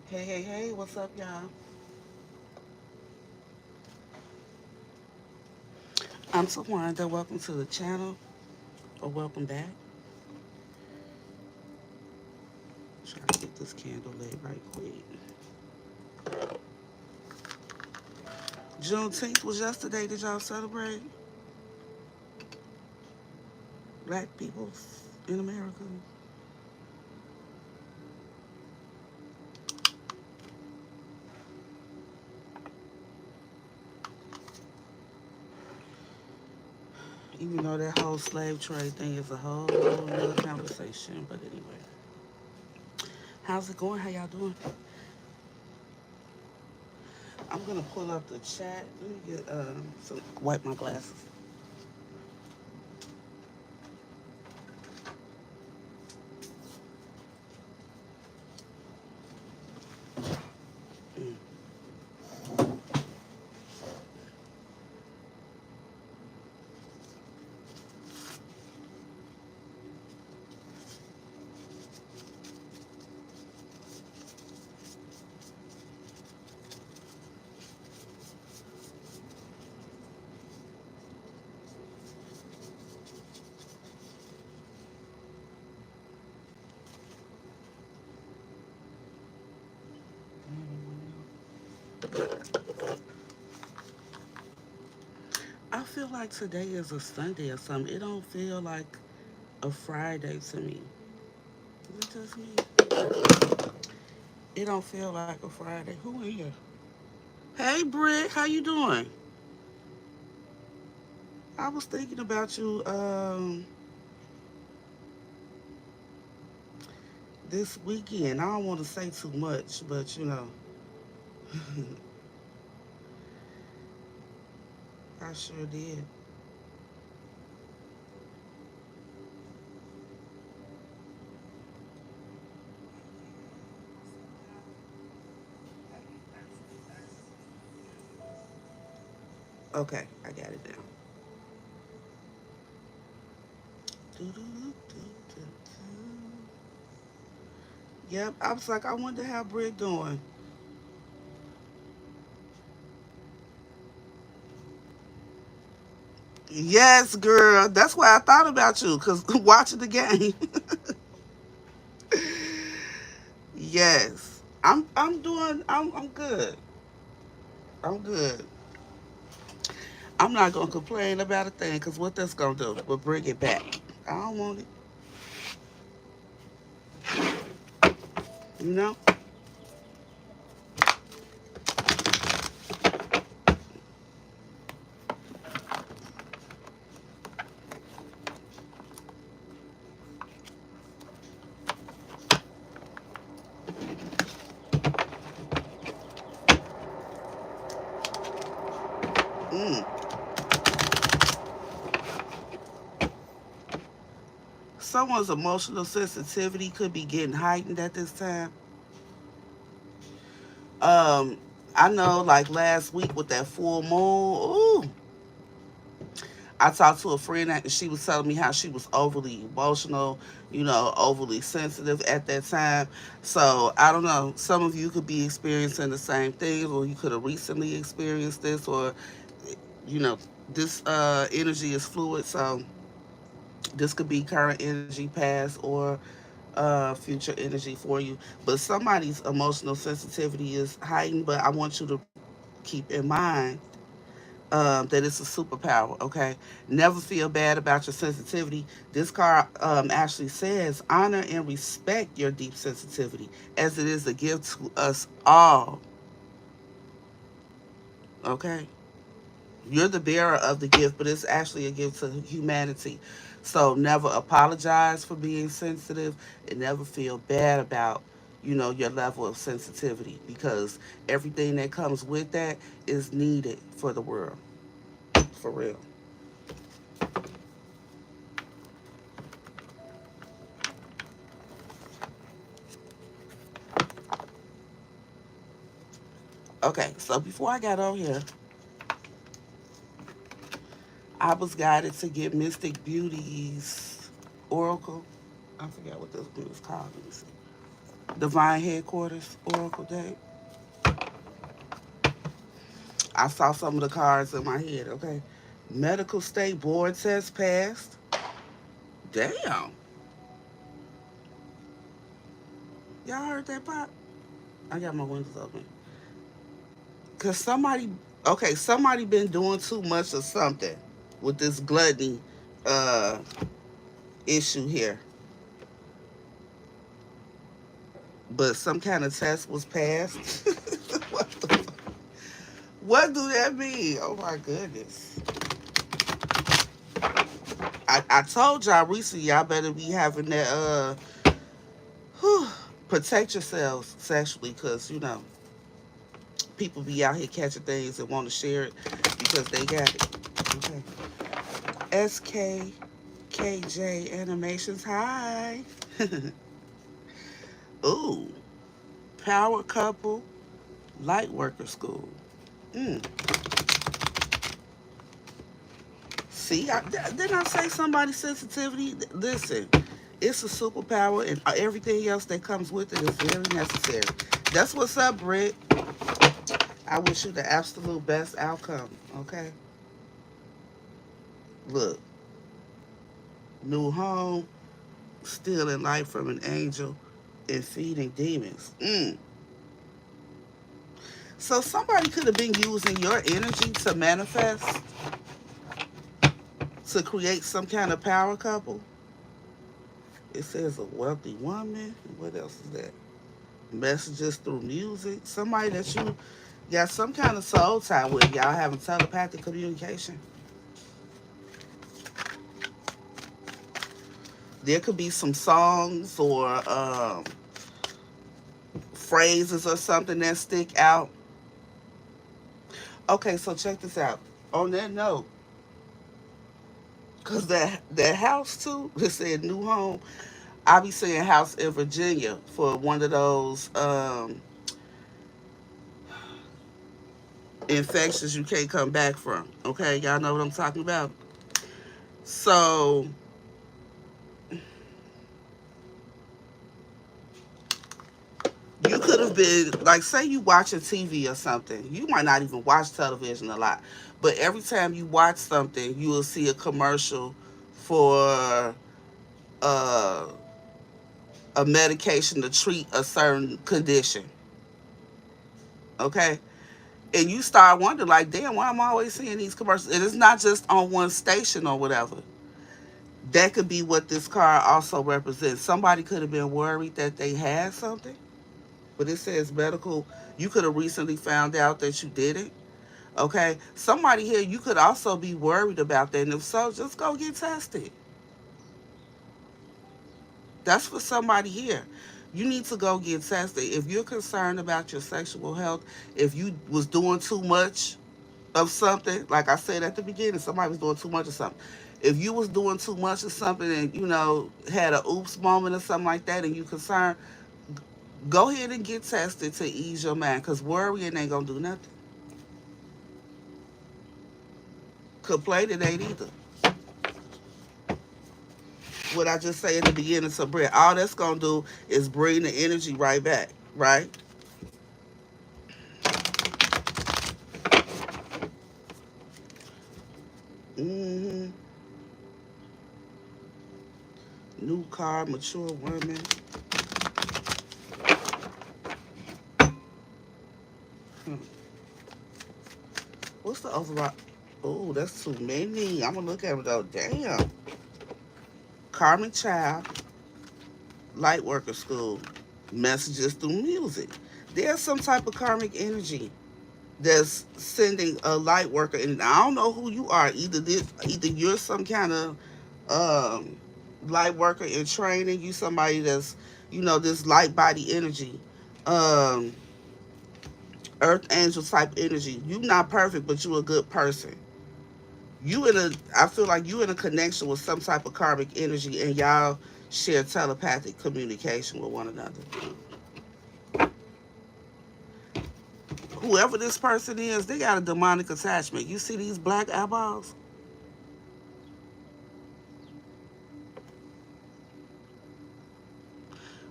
Hey, hey, hey, what's up, y'all? I'm Tawanda. Welcome to the channel, or welcome back. Try to get this candle lit right quick. Juneteenth was yesterday. Did y'all celebrate black people in America? Even though that whole slave trade thing is a whole other conversation. But anyway, how's it going? How y'all doing? I'm gonna pull up the chat. Let me get some wipe my glasses. Mm. I feel like today is a Sunday or something. It don't feel like a Friday to me. Is it just me? It don't feel like a Friday. Who in here? Hey, Britt, how you doing? I was thinking about you this weekend. I don't want to say too much, but I sure did. Okay, I got it down. Yep, I was like, I wonder how Britt doing. Yes, girl. That's why I thought about you, cause watching the game. Yes, I'm doing. I'm good. I'm good. I'm not gonna complain about a thing, cause what that's gonna do will bring it back. I don't want it, you know. Mm. Someone's emotional sensitivity could be getting heightened at this time. Um, I know, like last week with that full moon. Ooh, I talked to a friend and she was telling me how she was overly emotional, overly sensitive at that time. So I don't know. Some of you could be experiencing the same thing, or you could have recently experienced this, or you know, this energy is fluid. So this could be current energy, past, or future energy for you. But somebody's emotional sensitivity is heightened. But I want you to keep in mind that it's a superpower, okay? Never feel bad about your sensitivity. This card actually says honor and respect your deep sensitivity as it is a gift to us all, okay? You're the bearer of the gift, but it's actually a gift to humanity. So never apologize for being sensitive and never feel bad about, your level of sensitivity because everything that comes with that is needed for the world, for real. Okay, so before I got on here, I was guided to get Mystic Beauty's Oracle. I forgot what this one is called. Let me see. Divine Headquarters, Oracle Deck. I saw some of the cards in my head, okay? Medical state board test passed. Damn. Y'all heard that pop? I got my windows open. Cause somebody, okay, somebody been doing too much of something with this gluttony uh issue here. But some kind of test was passed. what, what do that mean? Oh my goodness. I told y'all recently y'all better be having that whew, protect yourselves sexually because you know people be out here catching things and want to share it because they got it. Okay. SKKJ Animations. Hi. Ooh. Power couple. Light worker school. Mm. See, didn't I say somebody's sensitivity? Listen, it's a superpower, and everything else that comes with it is very necessary. That's what's up, Britt. I wish you the absolute best outcome. Okay. Look, new home, stealing life from an angel, and feeding demons. Mm. So somebody could have been using your energy to manifest, to create some kind of power couple. It says a wealthy woman. What else is that? Messages through music. Somebody that you got some kind of soul tie with. Y'all having telepathic communication. There could be some songs or phrases or something that stick out. Okay, so check this out. On that note, cause that house too, it said new home. I be saying house in Virginia for one of those infections you can't come back from. Okay, y'all know what I'm talking about. So you could have been like, say you watching TV or something. You might not even watch television a lot, but every time you watch something, you will see a commercial for uh, a medication to treat a certain condition. Okay, and you start wondering, like, damn, why am I always seeing these commercials? And it's not just on one station or whatever. That could be what this card also represents. Somebody could have been worried that they had something, but it says medical. You could have recently found out that you didn't. Okay, somebody here, you could also be worried about that, and if so, just go get tested. That's for somebody here. You need to go get tested if you're concerned about your sexual health. If you was doing too much of something, like I said at the beginning, somebody was doing too much of something. If you was doing too much of something and you know had a oops moment or something like that, and you concerned, go ahead and get tested to ease your mind, cause worrying ain't gonna do nothing. Complaining ain't either. What I just say at the beginning to Brett, all that's gonna do is bring the energy right back, right? Mm-hmm. New car, mature woman. Hmm. What's the overall? Oh, that's too many. I'm gonna look at it though. Damn. Karmic child, light worker school, messages through music. There's some type of karmic energy that's sending a light worker, and I don't know who you are. Either you're some kind of um, light worker in training. You somebody that's this light body energy, um, earth angel type energy. You not perfect, but you a good person. I feel like you in a connection with some type of karmic energy, and y'all share telepathic communication with one another. Whoever this person is, they got a demonic attachment. You see these black eyeballs?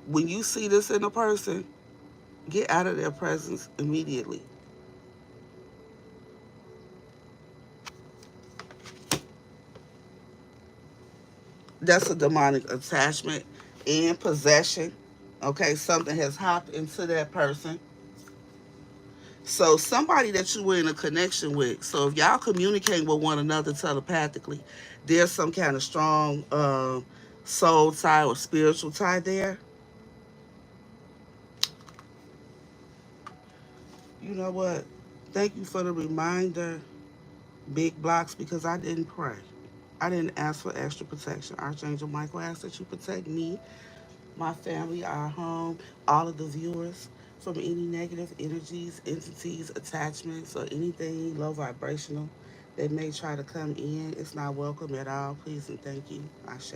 When you see this in a person, get out of their presence immediately. That's a demonic attachment and possession. Okay, something has hopped into that person. So somebody that you were in a connection with. So if y'all communicate with one another telepathically, there's some kind of strong soul tie or spiritual tie there. You know what? Thank you for the reminder, big blocks, because I didn't pray. I didn't ask for extra protection. Archangel Michael asked that you protect me, my family, our home, all of the viewers from any negative energies, entities, attachments, or anything low vibrational that may try to come in. It's not welcome at all. Please and thank you. Ashe.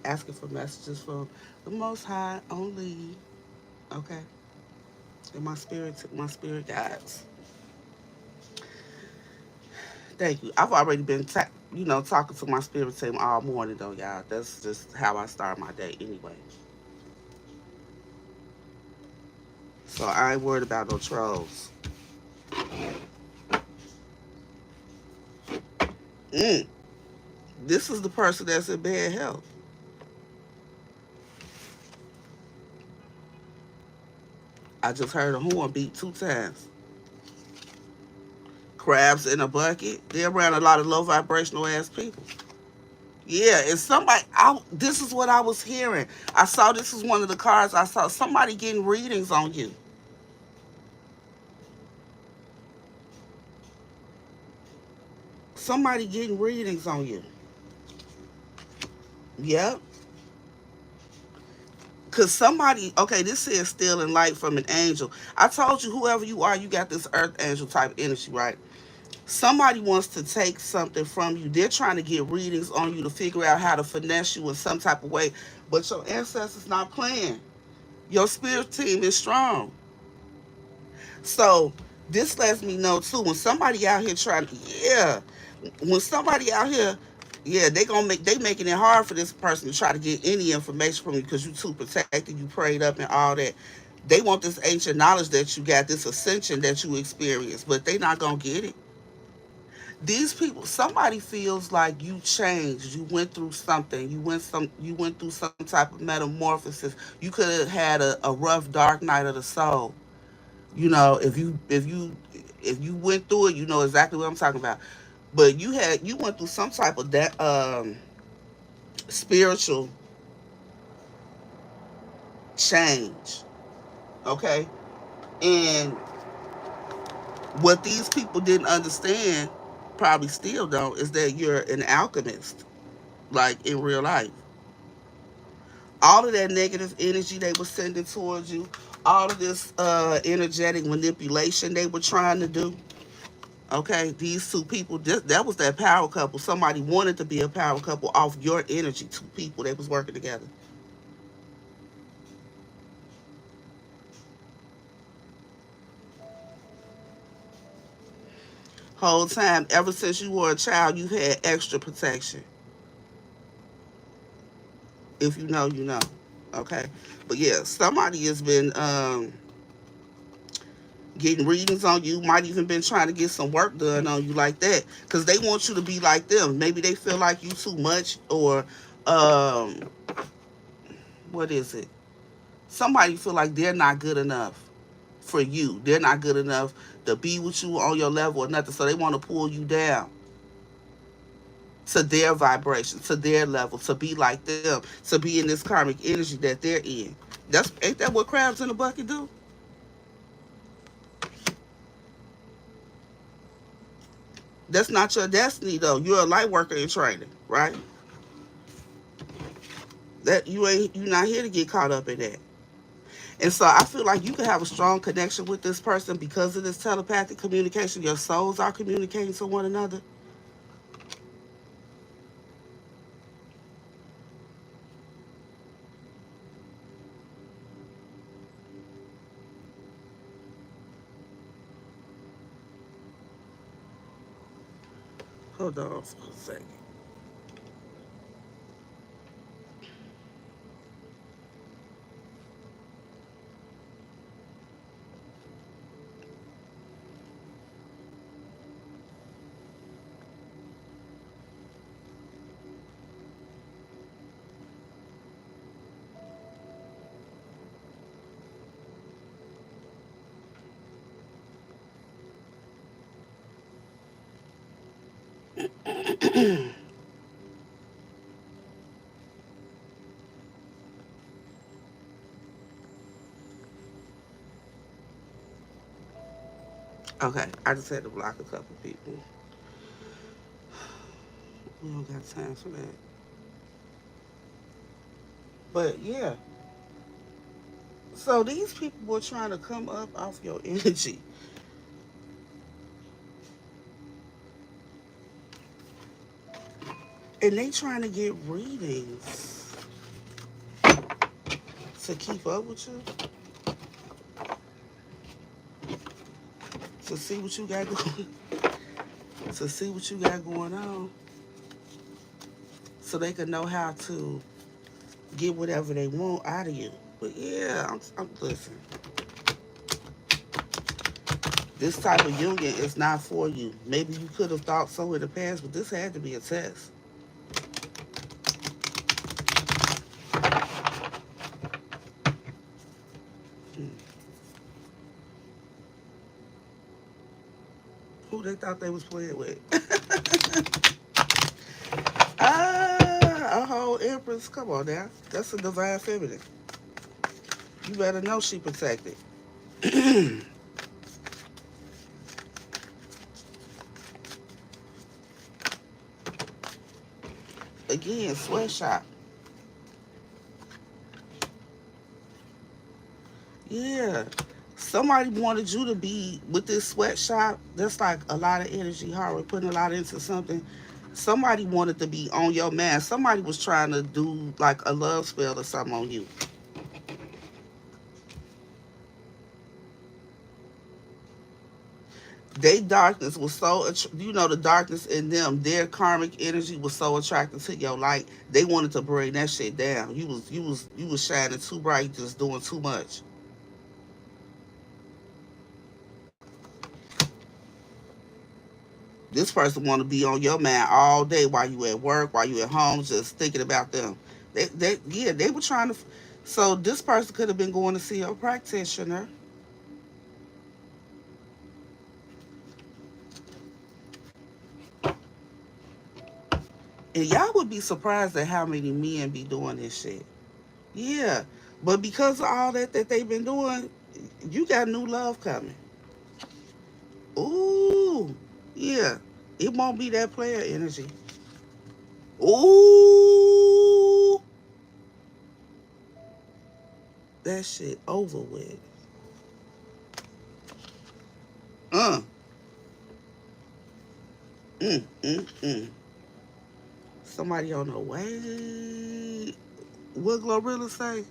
Asking for messages from the Most High only. Okay. And my spirit guides. Thank you. I've already been, talking to my spirit team all morning, though, y'all. That's just how I start my day anyway. So I ain't worried about no trolls. Mm. This is the person that's in bad health. I just heard a horn beat 2 times. Crabs in a bucket. They're around a lot of low vibrational ass people. Yeah, and this is what I was hearing. I saw this is one of the cards. I saw somebody getting readings on you. Somebody getting readings on you. Yep. Because somebody, okay, this says stealing light from an angel. I told you, whoever you are, you got this earth angel type energy, right? Somebody wants to take something from you. They're trying to get readings on you to figure out how to finesse you in some type of way. But your ancestors not playing. Your spirit team is strong. So this lets me know too, when somebody out here trying to, yeah, when somebody out here, yeah, they making it hard for this person to try to get any information from you because you too protected, you prayed up and all that. They want this ancient knowledge that you got, this ascension that you experienced, but they not gonna get it. These people, somebody feels like you changed, you went through something, you went through some type of metamorphosis. You could have had a rough dark night of the soul. If you went through it, you know exactly what I'm talking about. But you went through some type of that spiritual change. Okay? And what these people didn't understand, probably still don't, is that you're an alchemist, like in real life. All of that negative energy they were sending towards you, all of this energetic manipulation they were trying to do. Okay, these two people, that was that power couple. Somebody wanted to be a power couple off your energy. Two people that was working together. Whole time, ever since you were a child, you had extra protection. If you know, you know. Okay, but yeah, somebody has been getting readings on you. Might even been trying to get some work done on you like that because they want you to be like them. Maybe they feel like you too much, or um, what is it? Somebody feel like they're not good enough for you. They're not good enough to be with you on your level or nothing. So they want to pull you down to their vibration, to their level, to be like them, to be in this karmic energy that they're in. That's ain't that what crabs in a bucket do? That's not your destiny though. You're a light worker in training, right? That you're not here to get caught up in that. And so I feel like you can have a strong connection with this person because of this telepathic communication. Your souls are communicating to one another. Hold on for a second. Okay, I just had to block a couple people. We don't got time for that. But yeah, so these people were trying to come up off your energy, and they trying to get readings to keep up with you, to see what you got going, to see what you got going on, so they can know how to get whatever they want out of you. But yeah, I'm listen. This type of union is not for you. Maybe you could have thought so in the past, but this had to be a test. Hmm. Who they thought they was playing with? A whole empress. Come on now. That's a divine feminine. You better know she protected. Again, sweatshop. Yeah. Somebody wanted you to be with this sweatshop. That's like a lot of energy, hard. Putting a lot into something. Somebody wanted to be on your man. Somebody was trying to do like a love spell or something on you. They darkness was so the darkness in them, their karmic energy was so attracted to your light. They wanted to bring that shit down. You was shining too bright, just doing too much. This person want to be on your mind all day while you at work, while you at home, just thinking about them. They were trying to. So this person could have been going to see a practitioner, and y'all would be surprised at how many men be doing this shit. Yeah, but because of all that they've been doing, you got new love coming. Ooh, yeah, it won't be that player energy. Ooh, that shit over with. Uh, mm. Somebody on the way. What Glorilla say?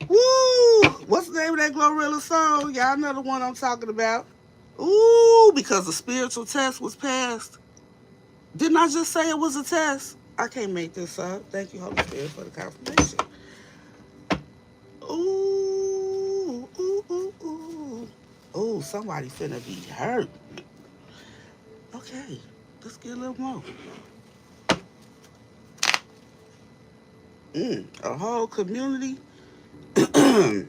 Woo! What's the name of that Glorilla song? Y'all know the one I'm talking about. Ooh, because the spiritual test was passed. Didn't I just say it was a test? I can't make this up. Thank you, Holy Spirit, for the confirmation. Ooh, ooh, ooh, ooh. Ooh, somebody finna be hurt. Okay, let's get a little more. A whole community. Okay.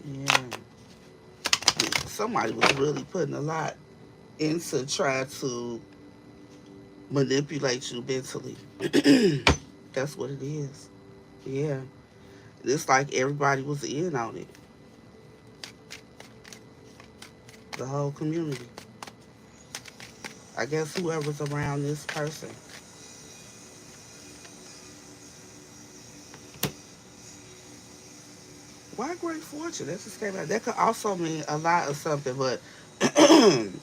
Yeah. Somebody was really putting a lot into trying to manipulate you mentally. That's what it is. Yeah. It's like everybody was in on it. The whole community. I guess whoever's around this person. Why great fortune? That just came out. That could also mean a lot of something, but mm,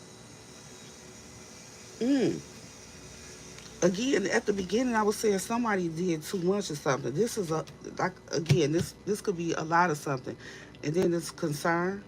again, at the beginning, I was saying somebody did too much or something. This is a like again. This could be a lot of something, and then it's concern.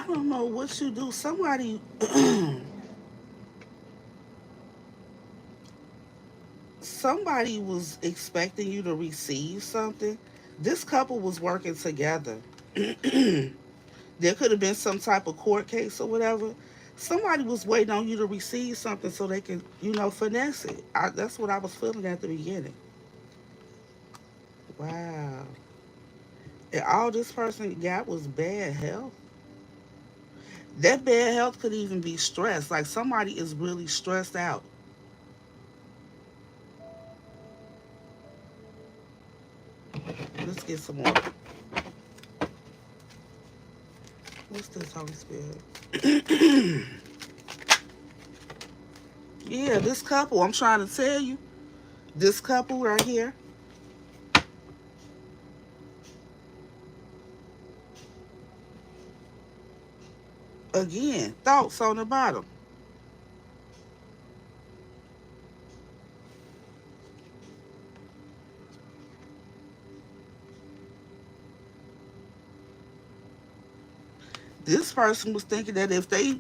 don't know what you do. Somebody was expecting you to receive something. This couple was working together. There could have been some type of court case or whatever. Somebody was waiting on you to receive something so they can, finesse it. That's what I was feeling at the beginning. Wow. And all this person got was bad health. That bad health could even be stress. Like somebody is really stressed out. Let's get some more. What's this, Holy Spirit? Yeah, this couple, I'm trying to tell you, this couple right here, again, thoughts on the bottom. This person was thinking that if they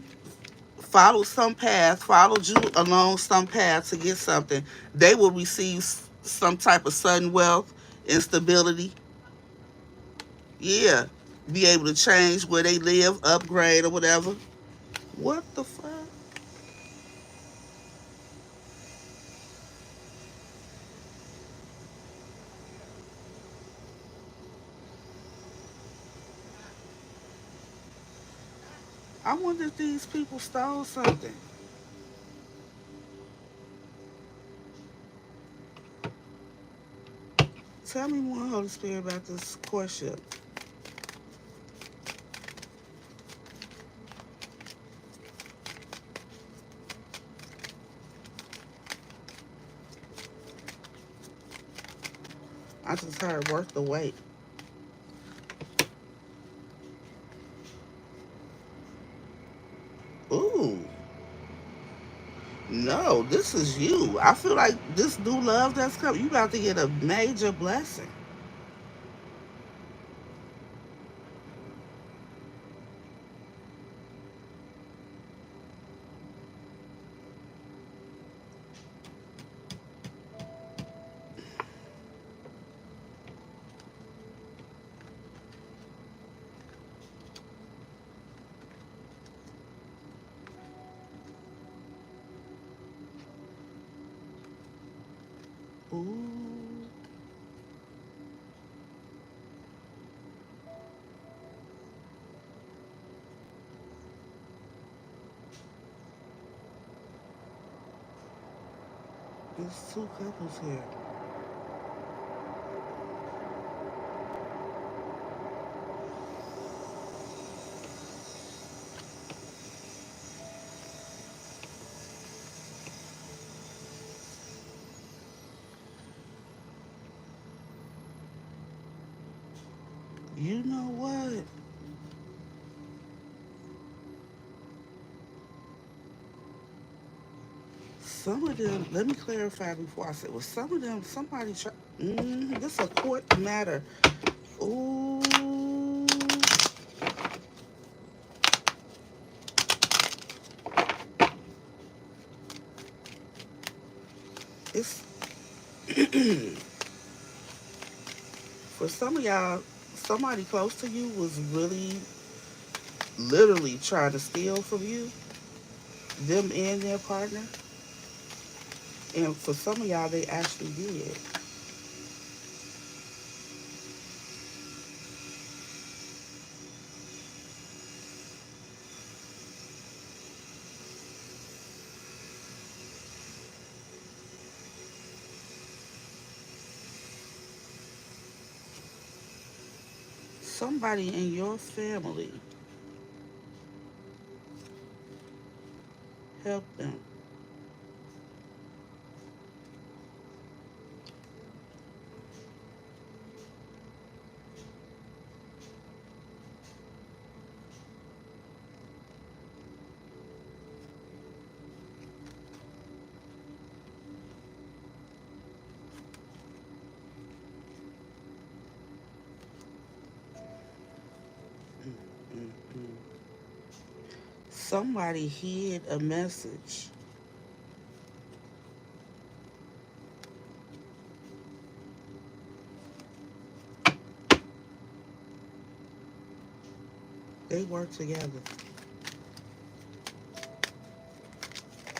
followed you along some path to get something, they will receive some type of sudden wealth, instability. Yeah, be able to change where they live, upgrade or whatever. What the fuck? I wonder if these people stole something. Tell me more, Holy Spirit, about this courtship. I just heard worth the wait. Ooh, no, this is you. I feel like this new love that's coming, you about to get a major blessing. Ooh, there's two couples here. You know what? Some of them, let me clarify before I say, well, some of them, somebody try, this a court matter. Ooh, it's, for some of y'all, somebody close to you was really, literally trying to steal from you, them and their partner. And for some of y'all, they actually did. Somebody in your family helped them. Mm, mm. Somebody hid a message. They work together.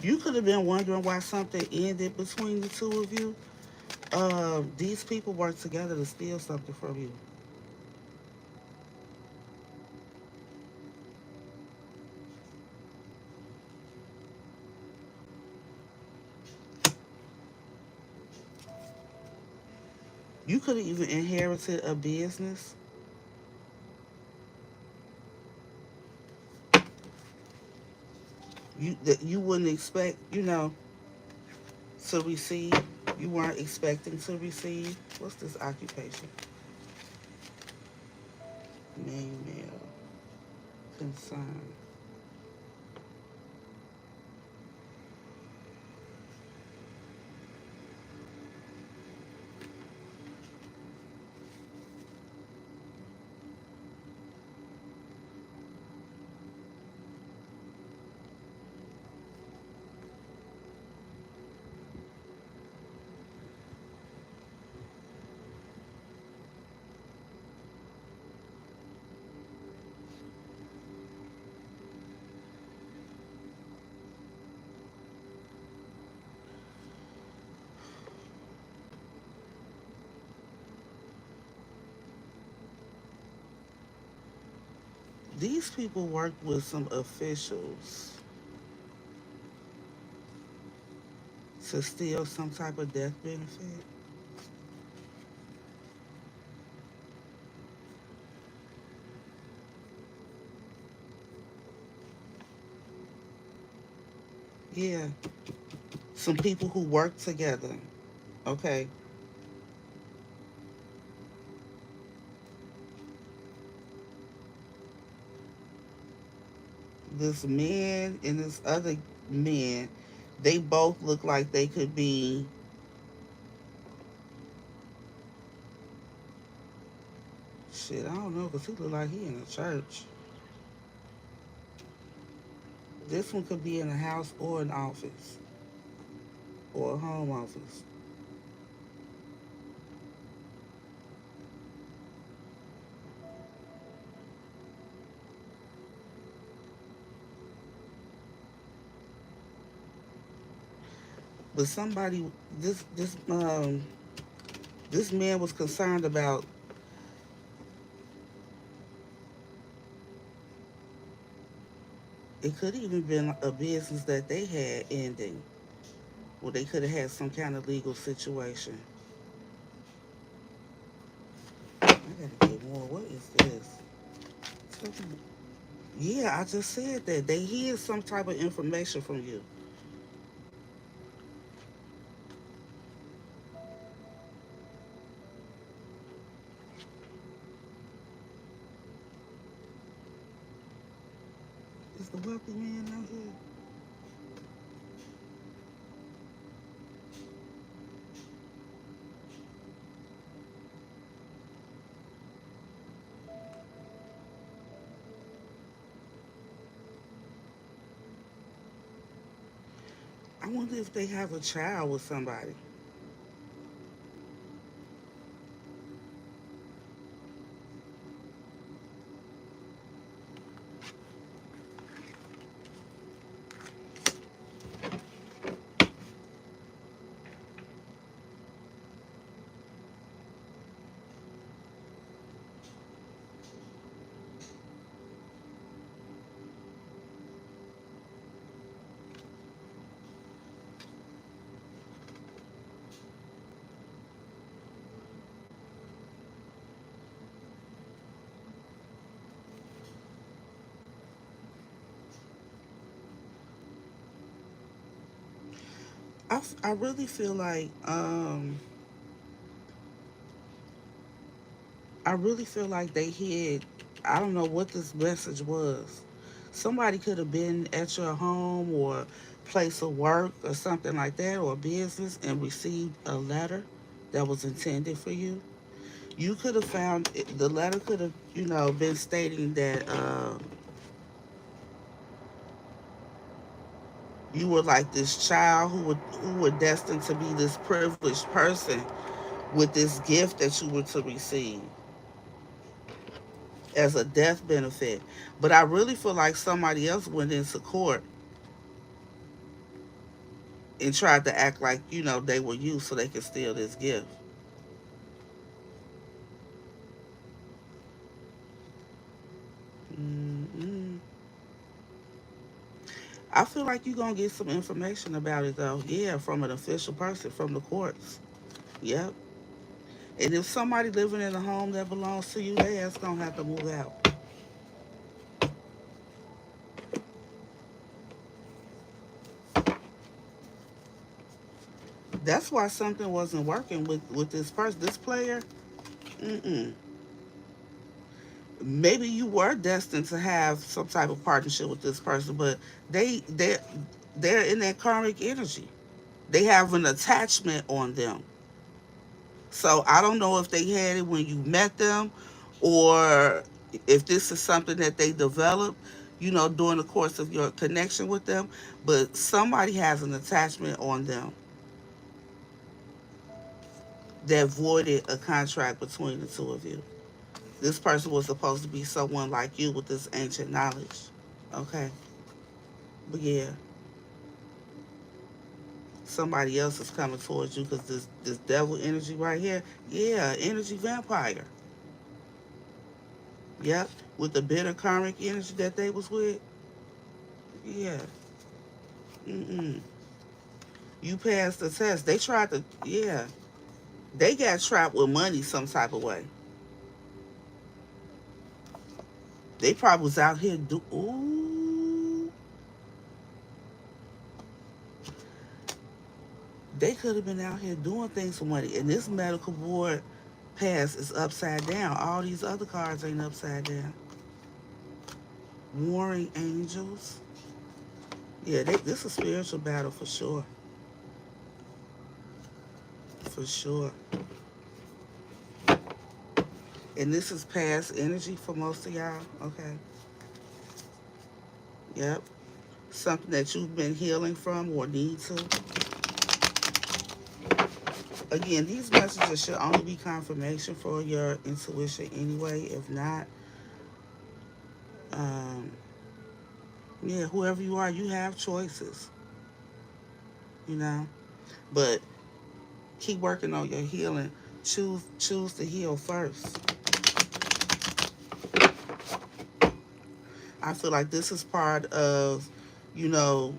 You could have been wondering why something ended between the two of you. These people work together to steal something from you. You could have even inherited a business that you wouldn't expect, to receive. You weren't expecting to receive. What's this occupation? Name, mail, concern. These people work with some officials to steal some type of death benefit. Yeah, some people who work together. Okay, this man and this other man, they both look like they could be. Shit, I don't know, because he look like he in a church. This one could be in a house or an office or a home office. But somebody, this man was concerned about. It could even been a business that they had ending, or they could have had some kind of legal situation. I gotta get more. What is this? Yeah, I just said that they hid some type of information from you. Is the wealthy man out here? I wonder if they have a child with somebody. I really feel like I really feel like they hid. I don't know what this message was. Somebody could have been at your home or place of work or something like that, or business, and received a letter that was intended for you. You could have found the letter could have, been stating that You were like this child who were destined to be this privileged person with this gift that you were to receive as a death benefit. But I really feel like somebody else went into court and tried to act like, they were you so they could steal this gift. Mm-mm. I feel like you're going to get some information about it, though. Yeah, from an official person, from the courts. Yep. And if somebody living in a home that belongs to you, they ass going to have to move out. That's why something wasn't working with this person, this player. Mm-mm. Maybe you were destined to have some type of partnership with this person, but they they they're in that karmic energy. They have an attachment on them. So I don't know if they had it when you met them, or if this is something that they developed, during the course of your connection with them. But somebody has an attachment on them that voided a contract between the two of you. This person was supposed to be someone like you with this ancient knowledge. Okay. But yeah, somebody else is coming towards you because this devil energy right here, yeah, energy vampire. Yep, with the bitter karmic energy that they was with. Yeah. Mm-mm. You passed the test. They tried to, yeah. They got trapped with money some type of way. They probably was out here ooh. They could have been out here doing things for money. And this medical board pass is upside down. All these other cards ain't upside down. Warring angels. Yeah, this is a spiritual battle for sure. For sure. And this is past energy for most of y'all. Okay. Yep. Something that you've been healing from or need to. Again, these messages should only be confirmation for your intuition anyway. If not, um, yeah, whoever you are, you have choices, you know. But keep working on your healing. Choose to heal first. I feel like this is part of, you know,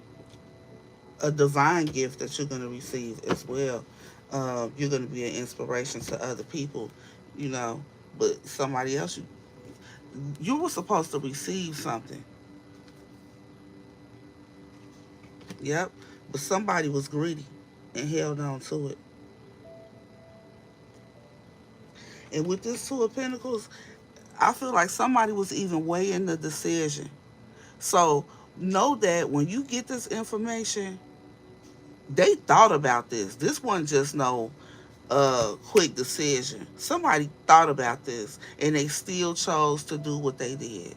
a divine gift that you're going to receive as well. You're going to be an inspiration to other people, you know. But somebody else, you were supposed to receive something. Yep. But somebody was greedy and held on to it. And with this Two of Pentacles, I feel like somebody was even weighing the decision. So know that when you get this information, they thought about this. This wasn't just no quick decision. Somebody thought about this and they still chose to do what they did.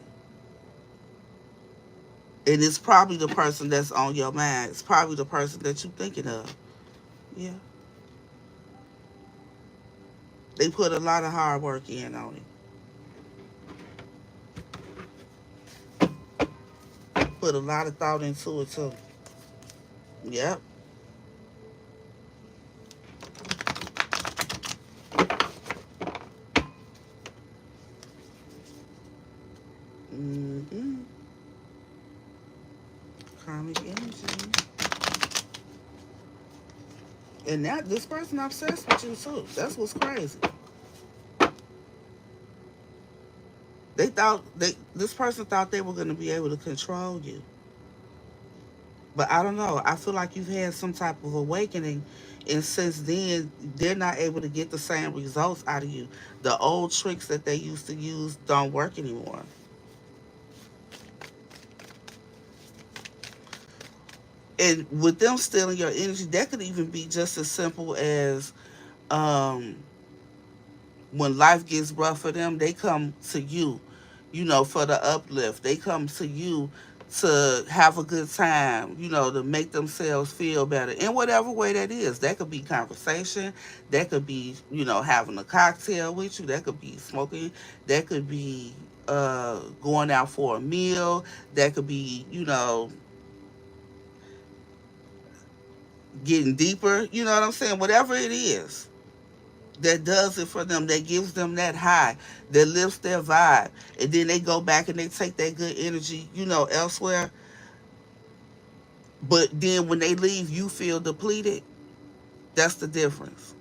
And it's probably the person that's on your mind. It's probably the person that you're thinking of. Yeah. They put a lot of hard work in on it. Put a lot of thought into it too. Yep. Mm-hmm. Karmic energy. And now this person obsessed with you too. That's what's crazy. This person thought they were gonna be able to control you. But I don't know. I feel like you've had some type of awakening, and since then they're not able to get the same results out of you. The old tricks that they used to use don't work anymore. And with them stealing your energy, that could even be just as simple as um, when life gets rough for them, they come to you, for the uplift. They come to you to have a good time, to make themselves feel better in whatever way that is. That could be conversation, that could be, having a cocktail with you, that could be smoking, that could be going out for a meal, that could be, getting deeper, you know what I'm saying? Whatever it is that does it for them, that gives them that high, that lifts their vibe, and then they go back and they take that good energy, elsewhere. But then when they leave, you feel depleted. That's the difference.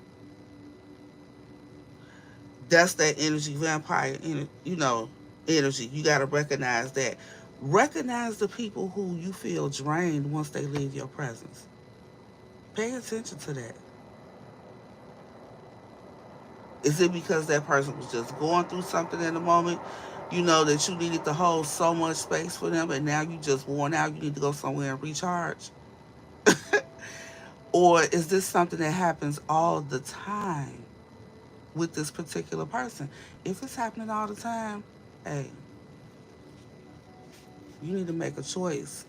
That's that energy vampire, energy. You got to recognize that. Recognize the people who you feel drained once they leave your presence. Pay attention to that. Is it because that person was just going through something in the moment, that you needed to hold so much space for them, and now you just worn out, you need to go somewhere and recharge? Or is this something that happens all the time with this particular person? If it's happening all the time, hey, you need to make a choice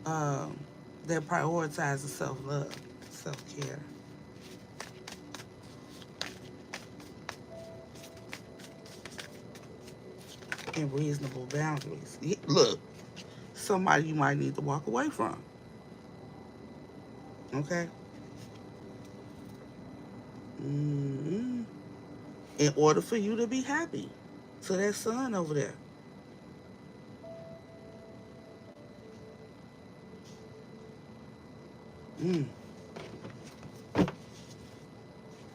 um, that prioritizes self love, self care, and reasonable boundaries. Look, somebody you might need to walk away from. Okay? hmm In order for you to be happy. So that sun over there. Mm.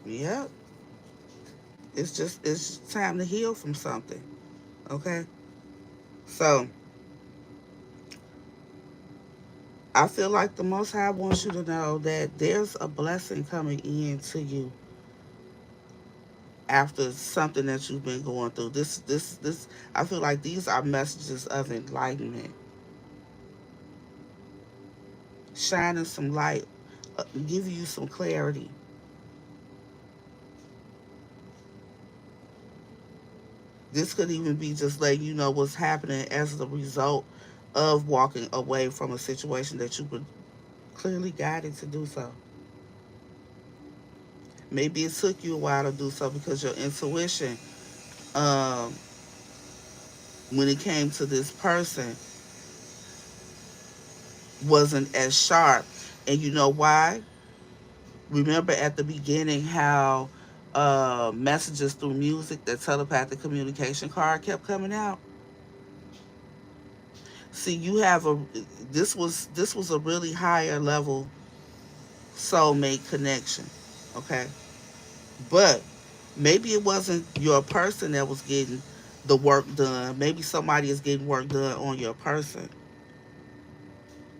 Yep. It's time to heal from something. Okay? So I feel like the Most High wants you to know that there's a blessing coming in to you after something that you've been going through. This. I feel like these are messages of enlightenment, shining some light, giving you some clarity. This could even be just letting you know what's happening as the result of walking away from a situation that you were clearly guided to do so. Maybe it took you a while to do so because your intuition, um, when it came to this person, wasn't as sharp. And you know why? Remember at the beginning how messages through music, that telepathic communication card kept coming out? See, you have a this was a really higher level soulmate connection. Okay? But maybe it wasn't your person that was getting the work done. Maybe somebody is getting work done on your person.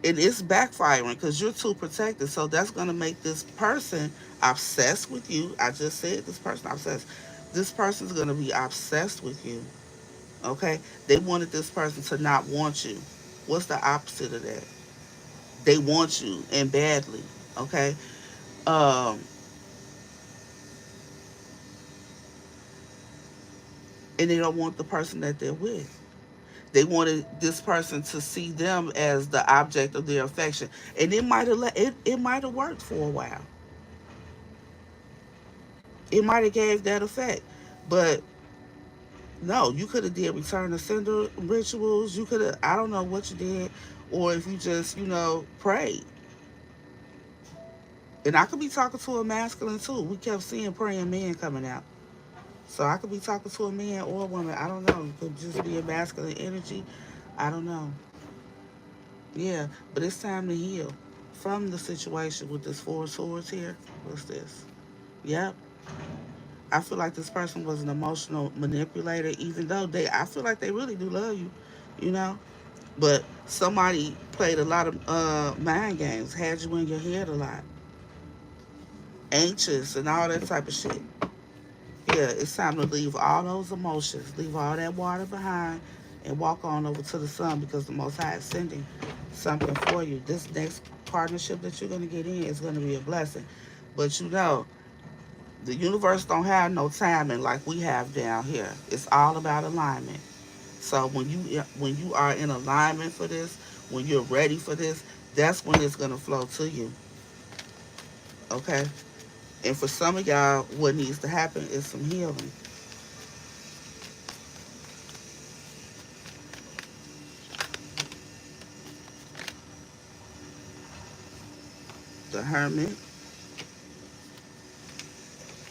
And it's backfiring because you're too protected. So that's going to make this person obsessed with you. I just said this person obsessed. This person's going to be obsessed with you. Okay? They wanted this person to not want you. What's the opposite of that? They want you and badly. Okay? Um, and they don't want the person that they're with. They wanted this person to see them as the object of their affection, and it might have worked for a while. It might have gave that effect, but no, you could have did return to sender rituals. You could have, I don't know what you did, or if you just prayed. And I could be talking to a masculine too. We kept seeing praying men coming out. So I could be talking to a man or a woman. I don't know. It could just be a masculine energy. I don't know. Yeah, but it's time to heal from the situation with this four swords here. What's this? Yep. I feel like this person was an emotional manipulator, even though I feel like they really do love you, you know? But somebody played a lot of mind games, had you in your head a lot, anxious and all that type of shit. Yeah, it's time to leave all those emotions, leave all that water behind, and walk on over to the sun because the Most High is sending something for you. This next partnership that you're going to get in is going to be a blessing. But the universe don't have no timing like we have down here. It's all about alignment. So when you are in alignment for this, when you're ready for this, that's when it's going to flow to you. Okay? And for some of y'all, what needs to happen is some healing. The Hermit.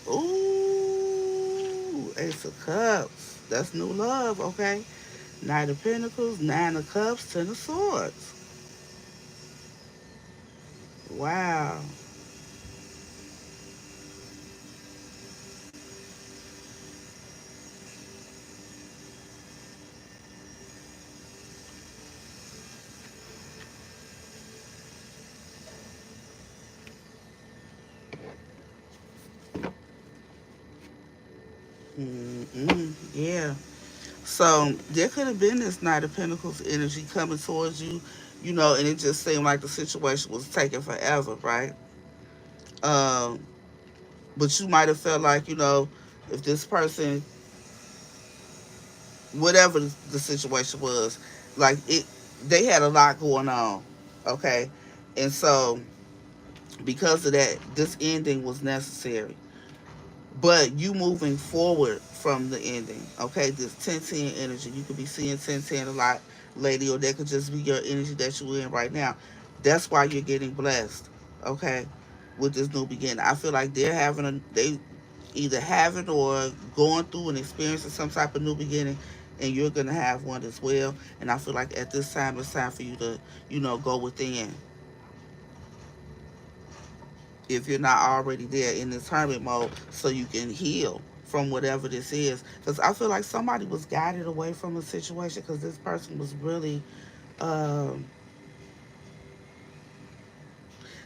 Ooh, Ace of Cups. That's new love, okay? Knight of Pentacles, Nine of Cups, Ten of Swords. Wow. Yeah. So there could have been this Knight of Pentacles energy coming towards you, and it just seemed like the situation was taking forever, right? Um, but you might have felt like, if this person, whatever the situation was, like they had a lot going on, okay? And so because of that, this ending was necessary. But you moving forward from the ending, okay? This 1010 energy, you could be seeing 1010 a lot, lady, or that could just be your energy that you're in right now. That's why you're getting blessed, okay? With this new beginning, I feel like they either having or going through and experiencing some type of new beginning, and you're gonna have one as well. And I feel like at this time, it's time for you to, go within if you're not already there in this hermit mode, so you can heal from whatever this is. Because I feel like somebody was guided away from a situation because this person was really, um,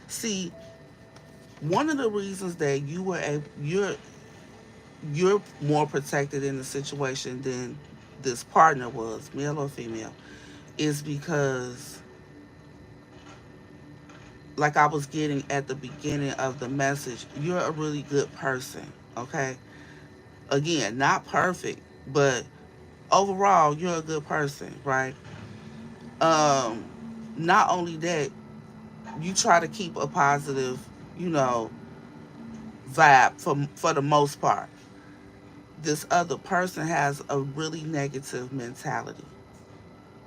see, one of the reasons that you're more protected in the situation than this partner was, male or female, is because, like I was getting at the beginning of the message, you're a really good person, okay? Again, not perfect, but overall, you're a good person, right? Um, Not only that, you try to keep a positive, you know, vibe for the most part. This other person has a really negative mentality.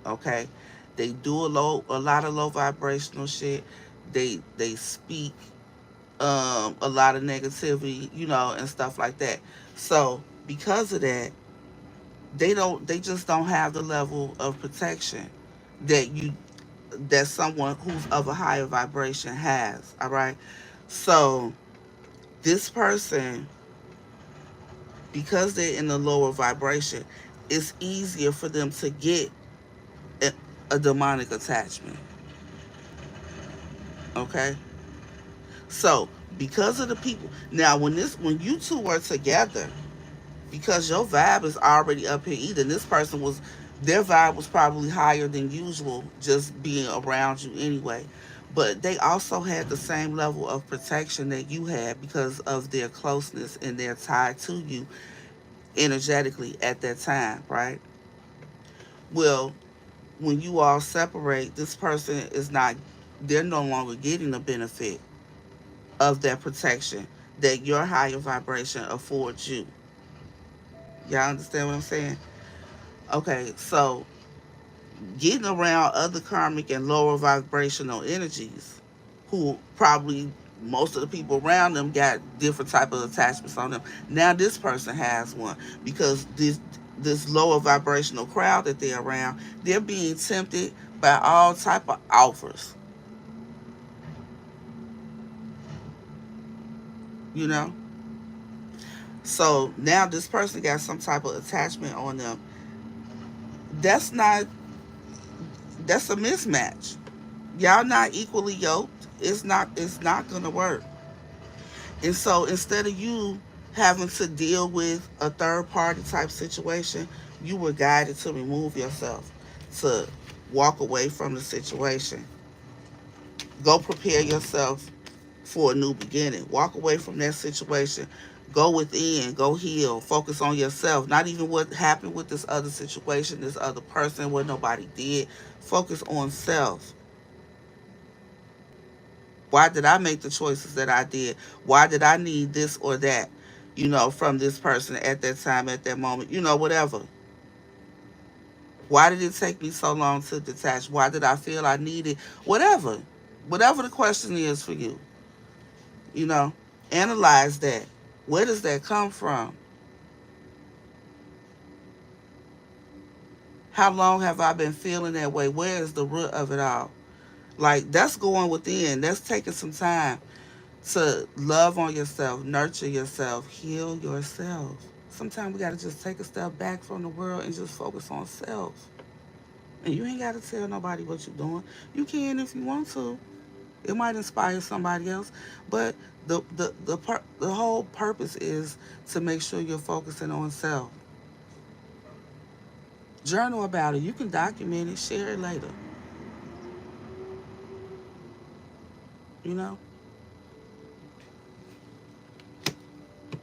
Okay, they do a lot of low vibrational shit. They speak a lot of negativity, and stuff like that. So because of that, they just don't have the level of protection that you that someone who's of a higher vibration has. All right. So this person, because they're in a lower vibration, it's easier for them to get a, a demonic attachment. Okay. So because of the people now, when you two are together, because your vibe is already up here. Either this person was, their vibe was probably higher than usual, just being around you anyway. But they also had the same level of protection that you had because of their closeness and their tie to you energetically at that time, right? Well, when you all separate, this person is not, they're no longer getting the benefit of that protection that your higher vibration affords you. Y'all understand what I'm saying? Okay, so getting around other karmic and lower vibrational energies who probably most of the people around them got different type of attachments on them. Now this person has one because this lower vibrational crowd that they're around, they're being tempted by all type of offers, you know? So now this person got some type of attachment on them. That's not that's a mismatch. Y'all not equally yoked. It's not gonna work. And so instead of you having to deal with a third party type situation, you were guided to remove yourself, to walk away from the situation. Go prepare yourself for a new beginning. Walk away from that situation. Go within, go heal, focus on yourself. Not even what happened with this other situation, this other person, what nobody did. Focus on self. Why did I make the choices that I did? Why did I need this or that, from this person at that time, at that moment, whatever. Why did it take me so long to detach? Why did I feel I needed whatever? Whatever the question is for you, you know, analyze that. Where does that come from? How long have I been feeling that way? Where is the root of it all? Like, that's going within. That's taking some time to love on yourself, nurture yourself, heal yourself. Sometimes we got to just take a step back from the world and just focus on self. And you ain't got to tell nobody what you're doing. You can if you want to. It might inspire somebody else, but the whole purpose is to make sure you're focusing on self. Journal about it. You can document it, share it later. You know,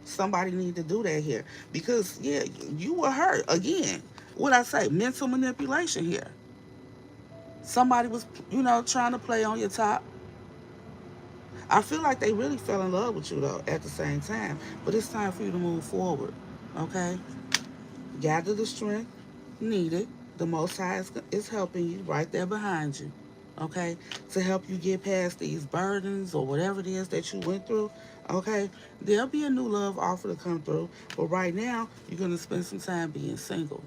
somebody need to do that here because yeah, you were hurt again. What I say, mental manipulation here. Somebody was, trying to play on your top. I feel like they really fell in love with you though at the same time. But it's time for you to move forward. Okay? Gather the strength needed. The Most High is helping you right there behind you. Okay? To help you get past these burdens or whatever it is that you went through. Okay? There'll be a new love offer to come through. But right now, you're going to spend some time being single,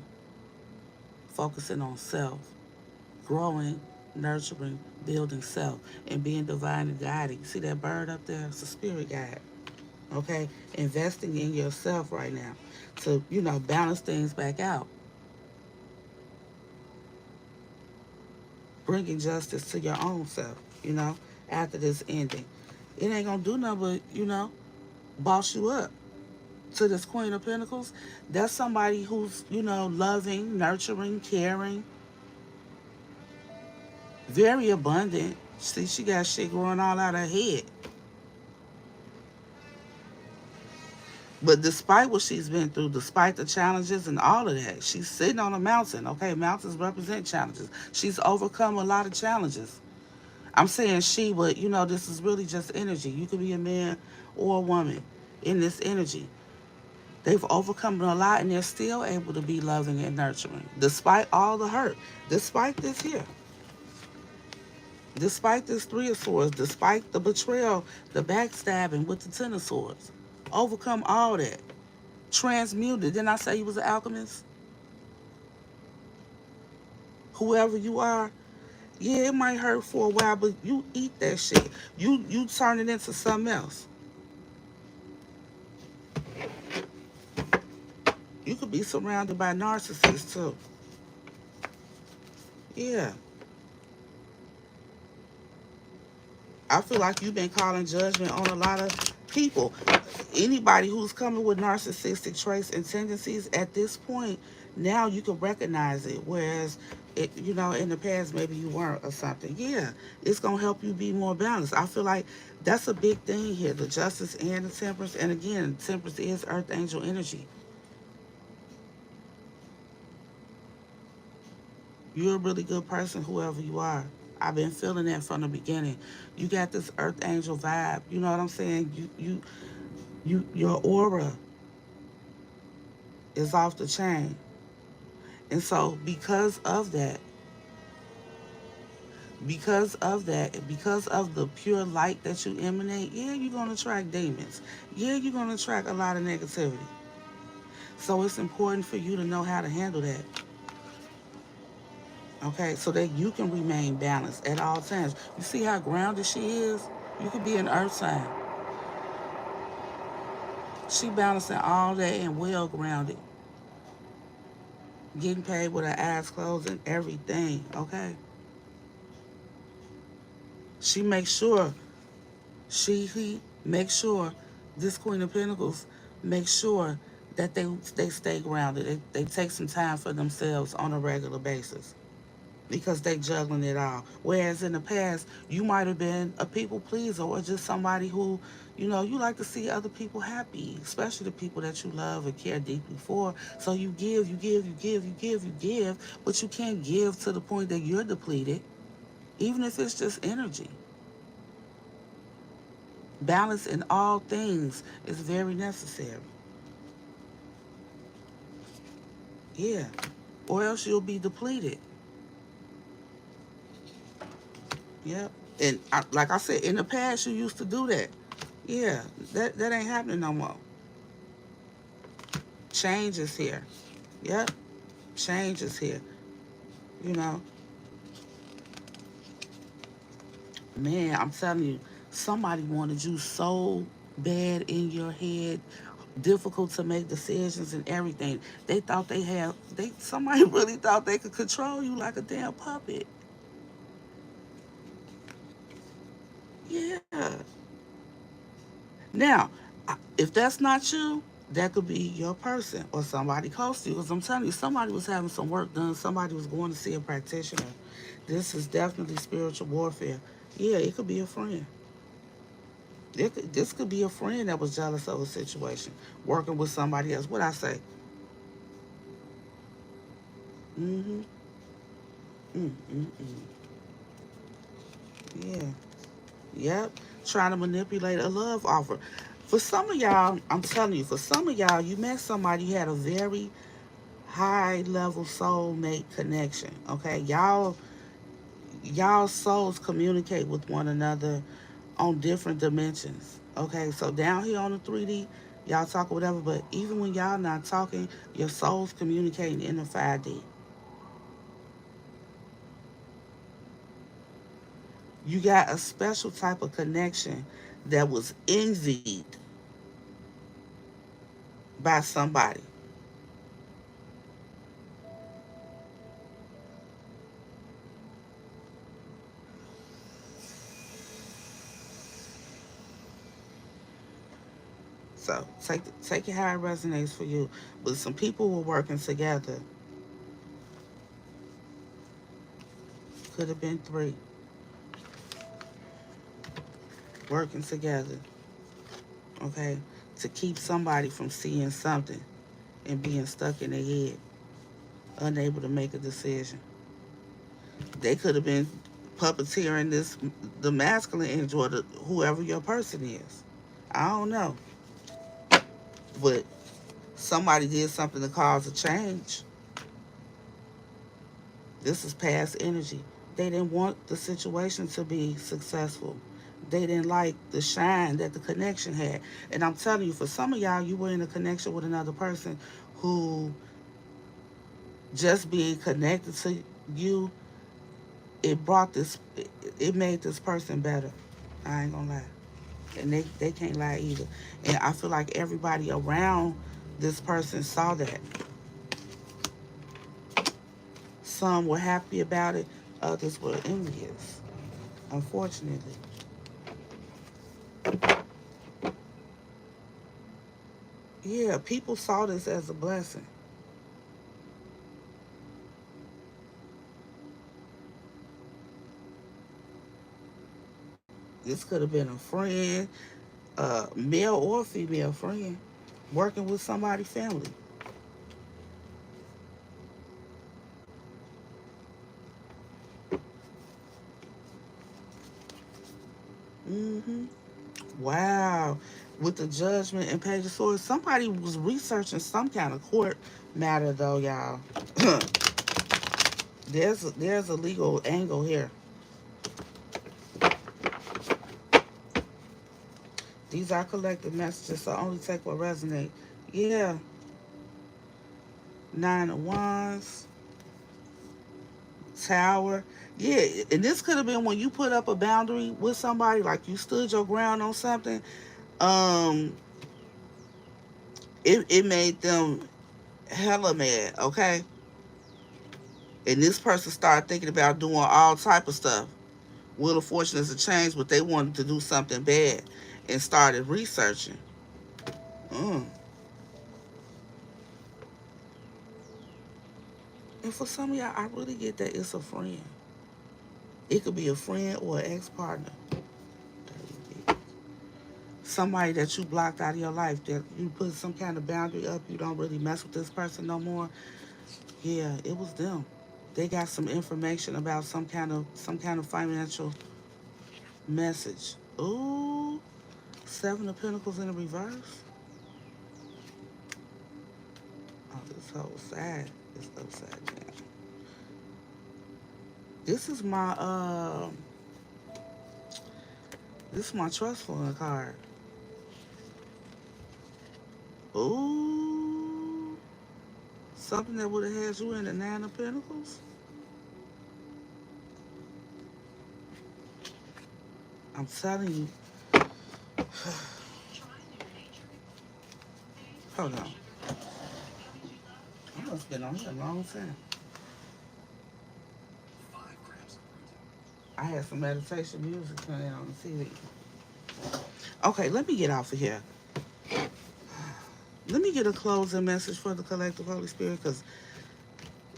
focusing on self, growing, nurturing, building self, and being divine and guided. You see that bird up there? It's a spirit guide. Okay? Investing in yourself right now to, balance things back out. Bringing justice to your own self, after this ending. It ain't gonna do nothing but, boss you up. To this Queen of Pentacles, that's somebody who's, loving, nurturing, caring, very abundant. See, she got shit growing all out her head. But despite what she's been through, despite the challenges and all of that, she's sitting on a mountain. Okay, mountains represent challenges. She's overcome a lot of challenges. I'm saying she, but this is really just energy. You could be a man or a woman in this energy. They've overcome a lot and they're still able to be loving and nurturing despite all the hurt, despite this here, despite this Three of Swords, despite the betrayal, the backstabbing with the Ten of Swords. Overcome all that. Transmuted. Didn't I say you was an alchemist? Whoever you are, yeah, it might hurt for a while, but you eat that shit. You turn it into something else. You could be surrounded by narcissists too. Yeah. I feel like you've been calling judgment on a lot of people. Anybody who's coming with narcissistic traits and tendencies at this point, now you can recognize it. Whereas, in the past, maybe you weren't or something. Yeah, it's going to help you be more balanced. I feel like that's a big thing here, the justice and the temperance. And again, temperance is earth angel energy. You're a really good person, whoever you are. I've been feeling that from the beginning. You got this earth angel vibe. You know what I'm saying? Your aura is off the chain. And so because of the pure light that you emanate, yeah, you're gonna attract demons. Yeah, you're gonna attract a lot of negativity. So it's important for you to know how to handle that. Okay, so that you can remain balanced at all times. You see how grounded she is? You could be an earth sign. She balancing all that and well grounded. Getting paid with her eyes closed and everything, okay? She makes sure, he makes sure, this Queen of Pentacles makes sure that they stay grounded. They take some time for themselves on a regular basis. because they juggling it all. Whereas in the past, you might have been a people pleaser or just somebody who, you like to see other people happy, especially the people that you love and care deeply for. So you give, you give, you give, you give, you give, but you can't give to the point that you're depleted, even if it's just energy. Balance in all things is very necessary. Yeah. Or else you'll be depleted. Yep. And like I said, in the past, you used to do that. Yeah, that ain't happening no more. Change is here. Yep, change is here. You know, man, I'm telling you, somebody wanted you so bad in your head, difficult to make decisions and everything. They thought somebody really thought they could control you like a damn puppet. Yeah. Now, if that's not you, that could be your person or somebody close to you. Because I'm telling you, somebody was having some work done. Somebody was going to see a practitioner. This is definitely spiritual warfare. Yeah, it could be a friend. This could be a friend that was jealous of a situation, working with somebody else. What I say? Mm-hmm. Mm-mm-mm. Yeah. Yep. Trying to manipulate a love offer. For some of y'all, I'm telling you, for some of y'all, you met somebody you had a very high level soulmate connection. Okay, y'all souls communicate with one another on different dimensions. Okay, so down here on the 3D, y'all talk or whatever, but even when y'all not talking, your souls communicating in the 5D. You got a special type of connection that was envied by somebody. So take it how it resonates for you. But some people were working together. Could have been three working together. Okay, to keep somebody from seeing something and being stuck in their head, unable to make a decision. They could have been puppeteering the masculine energy or whoever your person is. I don't know, but somebody did something to cause a change. This is past energy. They didn't want the situation to be successful. They didn't like the shine that the connection had. And I'm telling you, for some of y'all, you were in a connection with another person who just being connected to you, it made this person better. I ain't gonna lie. And they can't lie either. And I feel like everybody around this person saw that. Some were happy about it, others were envious, unfortunately. Yeah, people saw this as a blessing. This could have been a friend, male or female friend, working with somebody's family. Hmm. Wow. With the judgment and page of swords, somebody was researching some kind of court matter, though, y'all. There's a legal angle here. These are collective messages, so only take what resonate. Yeah. Nine of Wands, Tower. Yeah, and this could have been when you put up a boundary with somebody, like you stood your ground on something. Um, it made them hella mad, okay? And this person started thinking about doing all type of stuff. Wheel of Fortune is a change, but they wanted to do something bad and started researching. Mm. And for some of y'all, I really get that it's a friend. It could be a friend or an ex-partner. Somebody that you blocked out of your life, that you put some kind of boundary up, you don't really mess with this person no more. Yeah, it was them. They got some information about some kind of financial message. Ooh, Seven of Pentacles in the reverse. Oh, this whole sad. It's upside down. This is my this is my trust fund card. Ooh, something that would have had you in the Nine of Pentacles. I'm telling you. Hold on. I must have been on here a long time. I had some meditation music playing on the TV. Okay, let me get off of here. Let me get a closing message for the collective Holy Spirit, because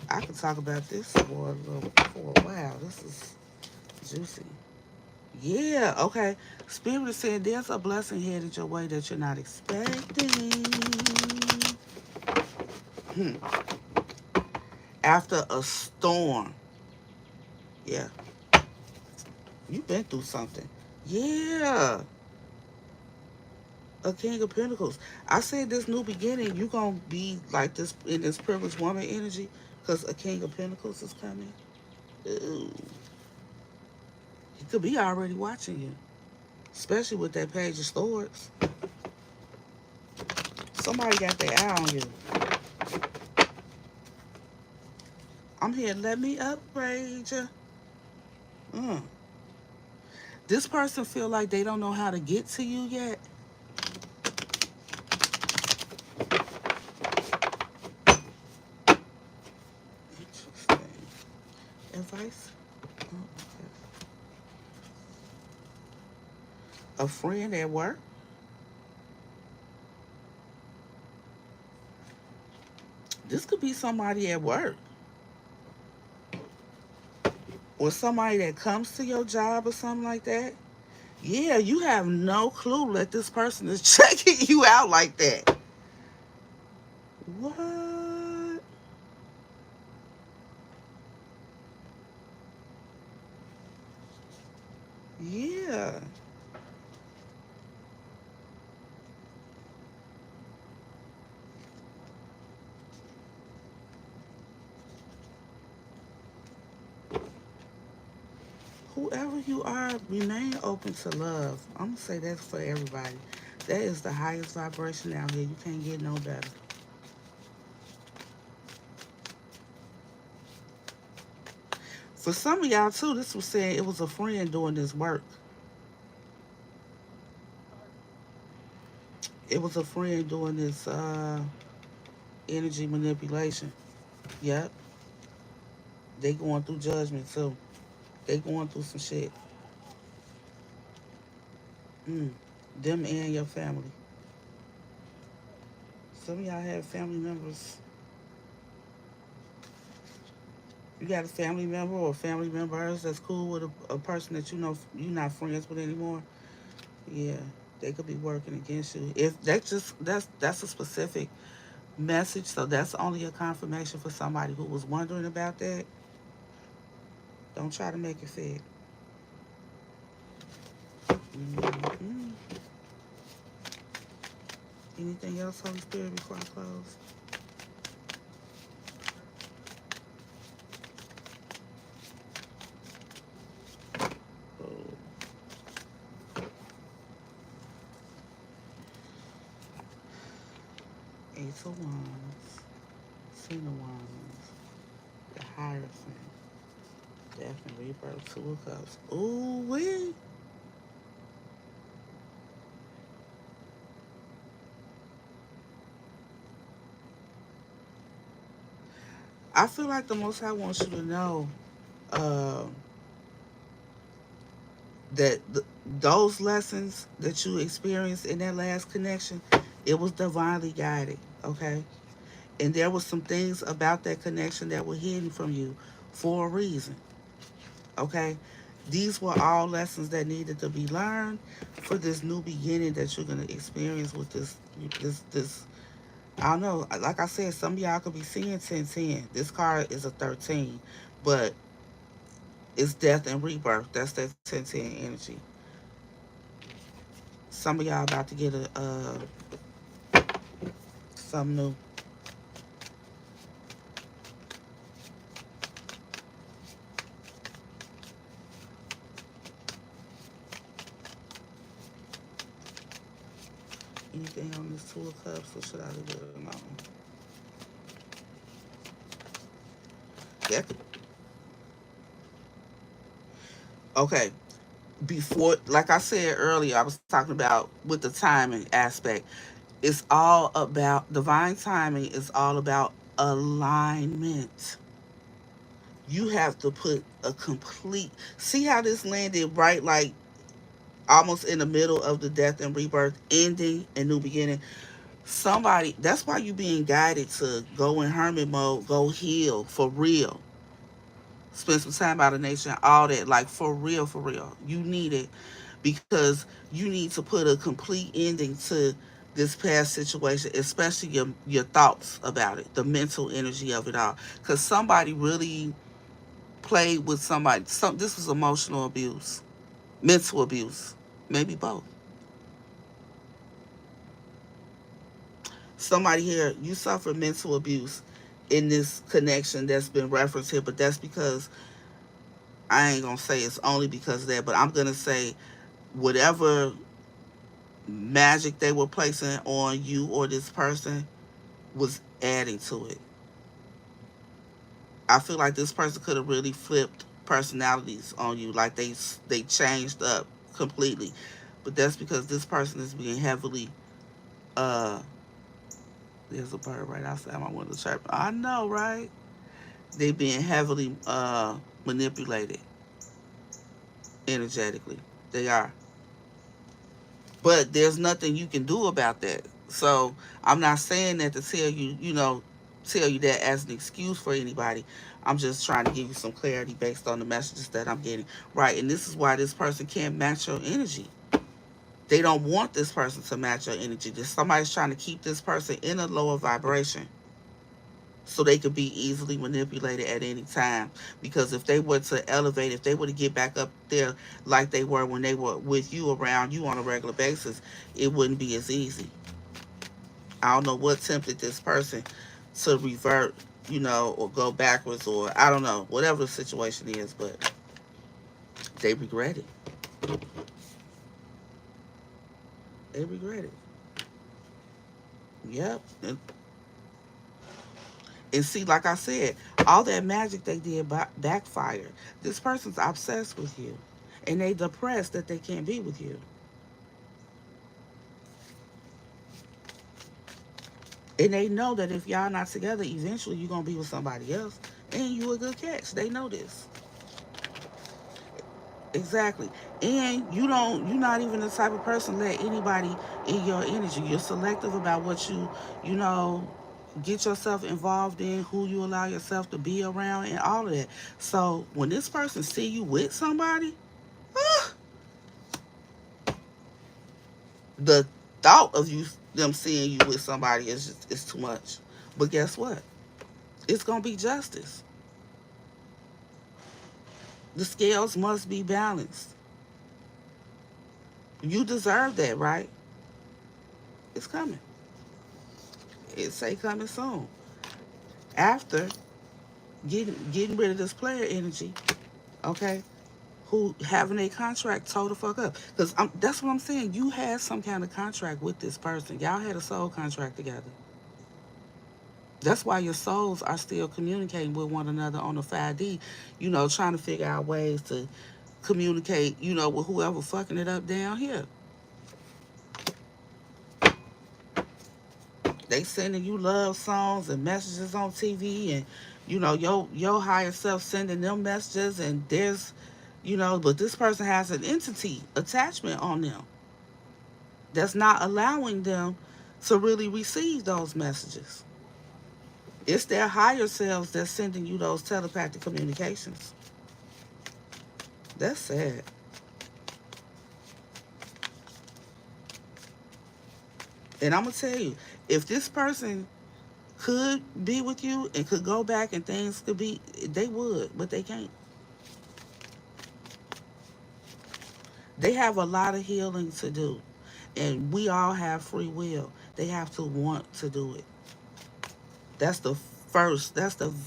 I could talk about this for a while. This is juicy. Yeah, okay. Spirit is saying there's a blessing headed your way that you're not expecting. After a storm. Yeah, you've been through something. Yeah, a King of Pentacles. I said this new beginning, you going to be like this in this privileged woman energy, because a King of Pentacles is coming. Ooh. He could be already watching you, especially with that Page of Swords. Somebody got their eye on you. I'm here. Let me upgrade you. Mm. This person feel like they don't know how to get to you yet. Interesting. Advice? Oh, okay. A friend at work? This could be somebody at work. Or somebody that comes to your job or something like that. Yeah, you have no clue that this person is checking you out like that. What? Yeah. Whoever you are, remain open to love. I'm going to say that's for everybody. That is the highest vibration out here. You can't get no better. For some of y'all, too, this was saying it was a friend doing this work. It was a friend doing this energy manipulation. Yep. They going through judgment, too. They going through some shit. Mm. Them and your family. Some of y'all have family members. You got a family member or family members that's cool with a person that you know you're not friends with anymore. Yeah, they could be working against you. If that's a specific message, so that's only a confirmation for somebody who was wondering about that. Don't try to make it fit. Mm-hmm. Anything else, Holy Spirit, before I close? Oh, Ace of Wands, Ten of Wands, the Hierophant, Death and Rebirth, Two of Cups. Ooh wee. I feel like the Most High wants you to know uh, that those lessons that you experienced in that last connection, it was divinely guided. Okay, And there were some things about that connection that were hidden from you for a reason. Okay? These were all lessons that needed to be learned for this new beginning that you're gonna experience with this. I don't know. Like I said, some of y'all could be seeing 1010. This card is a 13, but it's death and rebirth. That's that 1010 energy. Some of y'all about to get a something new. Anything on this Two of Cups, or should I leave it alone? Yeah. Okay. Before, like I said earlier, I was talking about with the timing aspect. It's all about divine timing. Is all about alignment. You have to put a complete. See how this landed right, like almost in the middle of the death and rebirth, ending and new beginning. Somebody. That's why you being guided to go in hermit mode, go heal for real, spend some time out of nature, all that, like for real, for real. You need it because you need to put a complete ending to this past situation, especially your thoughts about it, the mental energy of it all. Because somebody really played with somebody. This was emotional abuse, mental abuse, maybe both. Somebody here, you suffered mental abuse in this connection that's been referenced here, but that's because I ain't gonna say it's only because of that, but I'm gonna say whatever magic they were placing on you or this person was adding to it. I feel like this person could have really flipped personalities on you, like they changed up completely. But that's because this person is being heavily uh there's a bird right outside my window chirping. I know, right? They being heavily manipulated energetically. They are. But there's nothing you can do about that. So I'm not saying that to tell you, tell you that as an excuse for anybody. I'm just trying to give you some clarity based on the messages that I'm getting. Right. And this is why this person can't match your energy. They don't want this person to match your energy. Somebody's trying to keep this person in a lower vibration so they could be easily manipulated at any time. Because if they were to elevate, if they were to get back up there like they were when they were with you, around you on a regular basis, it wouldn't be as easy. I don't know what tempted this person to revert, or go backwards, or I don't know, whatever the situation is, but they regret it. They regret it. Yep. And see, like I said, all that magic they did backfired. This person's obsessed with you, and they depressed that they can't be with you. And they know that if y'all not together, eventually you're gonna be with somebody else, and you a good catch. They know this. Exactly. And you're not even the type of person let anybody in your energy. You're selective about what you know, get yourself involved in, who you allow yourself to be around, and all of that. So when this person see you with somebody, ah, the thought of them seeing you with somebody is too much. But guess what? It's gonna be justice. The scales must be balanced. You deserve that, right? It's coming. It say coming soon. After getting rid of this player energy, okay? Who having a contract toe the fuck up? Because that's what I'm saying. You had some kind of contract with this person. Y'all had a soul contract together. That's why your souls are still communicating with one another on the 5D, trying to figure out ways to communicate, with whoever fucking it up down here. They sending you love songs and messages on TV, and your higher self sending them messages, and but this person has an entity attachment on them that's not allowing them to really receive those messages. It's their higher selves that's sending you those telepathic communications. That's sad. And I'm gonna tell you, if this person could be with you and could go back and things could be, they would, but they can't. They have a lot of healing to do. And we all have free will. They have to want to do it. That's the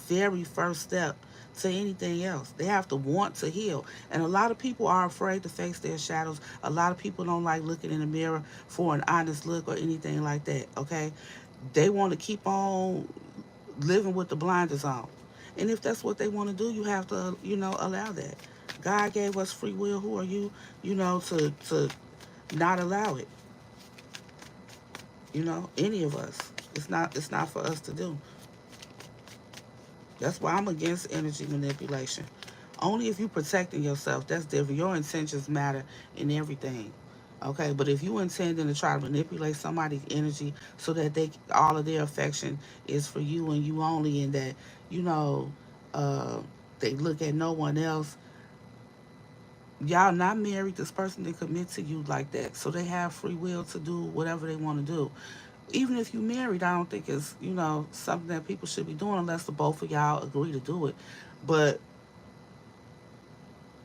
very first step to anything else. They have to want to heal. And a lot of people are afraid to face their shadows. A lot of people don't like looking in the mirror for an honest look or anything like that, okay? They want to keep on living with the blinders on. And if that's what they want to do, you have to, allow that. God gave us free will. Who are you, to not allow it? Any of us. It's not for us to do. That's why I'm against energy manipulation. Only if you protecting yourself, that's different. Your intentions matter in everything. Okay, but if you intending to try to manipulate somebody's energy so that all of their affection is for you and you only, and that you know uh, they look at no one else, y'all not married. This person didn't commit to you like that, so they have free will to do whatever they want to do. Even if you married, I don't think it's something that people should be doing unless the both of y'all agree to do it. But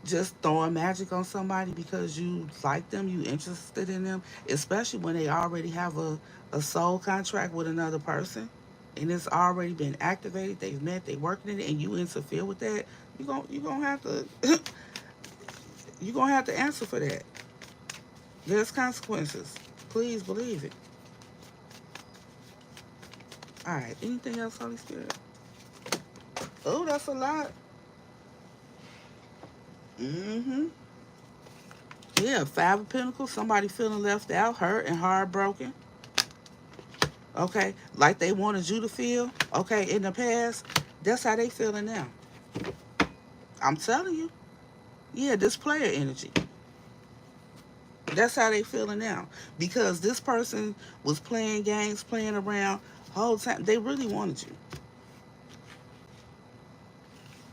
just throwing magic on somebody because you like them, you interested in them, especially when they already have a soul contract with another person and it's already been activated, they've met, they working in it, and you interfere with that, you gonna have to you're gonna have to answer for that. There's consequences. Please believe it. All right. Anything else, Holy Spirit? Oh, that's a lot. Mm-hmm. Yeah, Five of Pentacles. Somebody feeling left out, hurt, and heartbroken. Okay, like they wanted you to feel. Okay, in the past, that's how they feeling now. I'm telling you. Yeah, this player energy. That's how they feeling now because this person was playing games, playing around whole time. They really wanted you.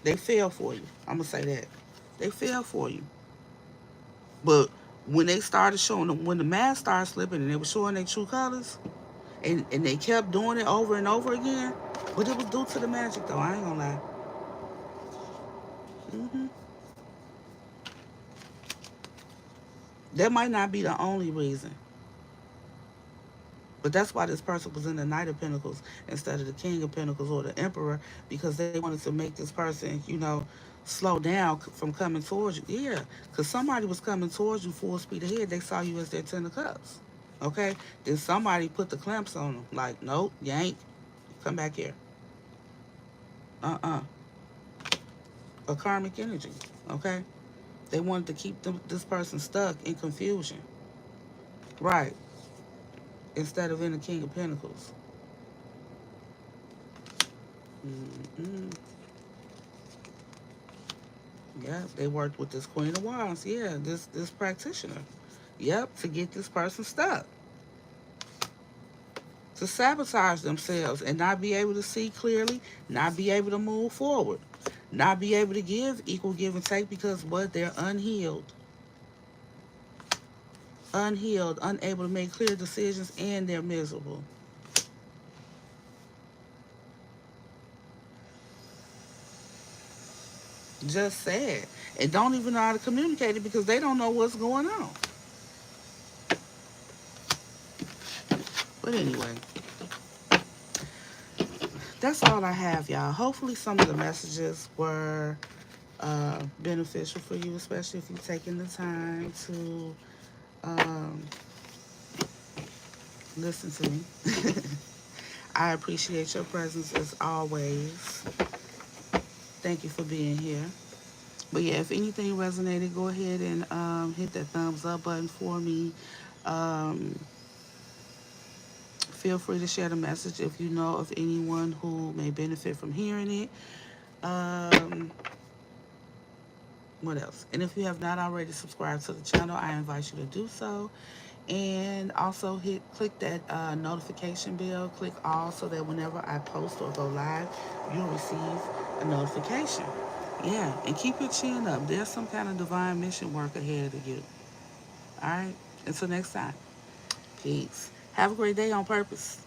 They fell for you. I'm gonna say that. They fell for you. But when they started showing them, when the mask started slipping and they were showing their true colors, and they kept doing it over and over again, but it was due to the magic though. I ain't gonna lie. Hmm. That might not be the only reason, but that's why this person was in the Knight of Pentacles instead of the King of Pentacles or the Emperor, because they wanted to make this person, slow down from coming towards you. Yeah, because somebody was coming towards you full speed ahead. They saw you as their Ten of Cups. Okay, then somebody put the clamps on them. Like, nope, yank, come back here. A karmic energy. Okay, they wanted to keep this person stuck in confusion. Right, instead of in the King of Pentacles. Mm-hmm. Yeah, they worked with this Queen of Wands. Yeah, this practitioner. Yep, to get this person stuck, to sabotage themselves and not be able to see clearly, not be able to move forward, not be able to give equal give and take because what, they're unhealed, unable to make clear decisions, and they're miserable. Just sad. And don't even know how to communicate it because they don't know what's going on. But anyway, that's all I have, y'all. Hopefully, some of the messages were beneficial for you, especially if you've taken the time to um, listen to me. I appreciate your presence as always. Thank you for being here. But yeah, if anything resonated, go ahead and hit that thumbs up button for me. Um, Feel free to share the message if you know of anyone who may benefit from hearing it. Um, What else? And if you have not already subscribed to the channel, I invite you to do so. And also click that notification bell, click all, so that whenever I post or go live, you'll receive a notification. Yeah, and keep your chin up. There's some kind of divine mission work ahead of you. All right. Until next time. Peace. Have a great day on purpose.